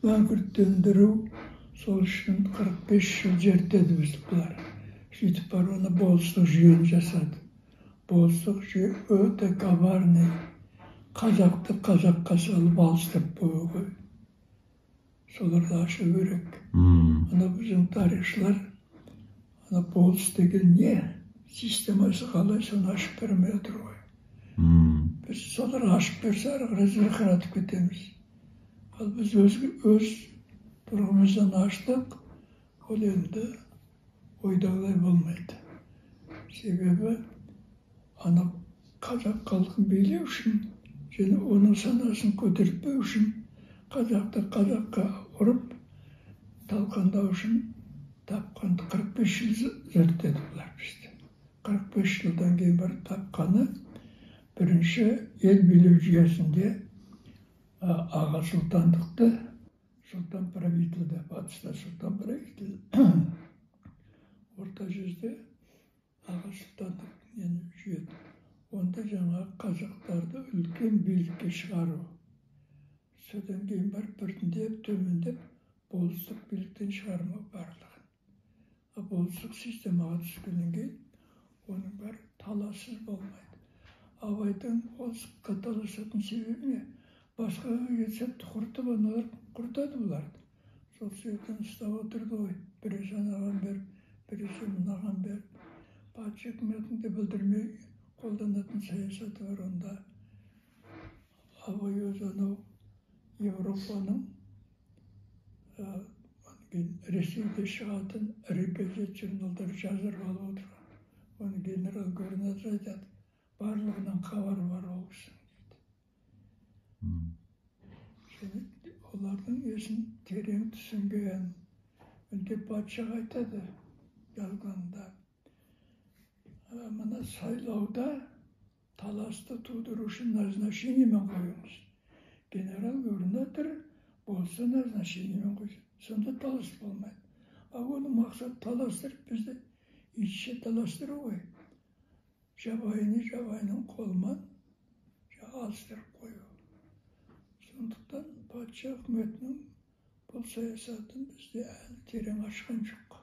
мәңгүрттендіру сол үшін 45 жыл зерттеді біз бұлар. Сөйтіп бар оны болыстық жүйені жасады. Болыстық жүйе өте коварный. Қазақты қазаққа салып алыстырып қоюға. Соларды ашу керек. Ана біздің тарихшылар, ана болыс деген не? Системасы қалай соны ашып бермей отыр ғой. Біз солар ашып берсе ары қарай зырқыратып кетеміз. Ал біз өз тұрғымыздан аштық, ол енді ойдағылай болмайды. Себебі ана қазақ халқын билеу үшін және оның санасын көтертпеу үшін қазақты қазаққа ұрып талқандау үшін тапқанды 45 жыл зерттеді бұлар бізде. 45 жылдан кейін барып тапқаны бірінші ел билеу жүйесінде аға сұлтандықты сұлтан правительді, батыста сұлтан правитель, орта жүзде аға сұлтандық жүйеді. Онда жаңа қазақтарды үлкен билікке шығару. Содан кейін барып біртіндеп төмендеп болыстық биліктен шығармау барлығын. Болыстық системаға түскеннен кейін оның бәрі талассыз болмайды. Абайдың болыстыққа таласатын себебі не? Басқаға кетсе құртып, аналар құртады бұларды. Сол себептен ұстап отырды ғой. Біресе анаған бер, біресе мынаған бер. Патша үкіметін де білдірмей қолданатын саясаты бар онда. Абай өзі анау Европаның Ресейде шығатын ірі газет журналдар жазып алып отырған. Оны генерал-губернатор айтады. Барлығынан хабары бар ол кісінің дейді. Олардың есін терең түсінген. Үнде патшаға айтады жалғанда. Мына сайлауда таласты тудыру үшін назначениемен қойыңыз. Генерал-губернатор болса назначениемен қойсын. Сонда талас болмайды. Оның мақсат таластырып бізді итше таластыру ғой. Жабайының қолынан алыстырып қою. Сондықтан патша үкіметінің бұл саясатын бізде әлі терең ашқан жоқ.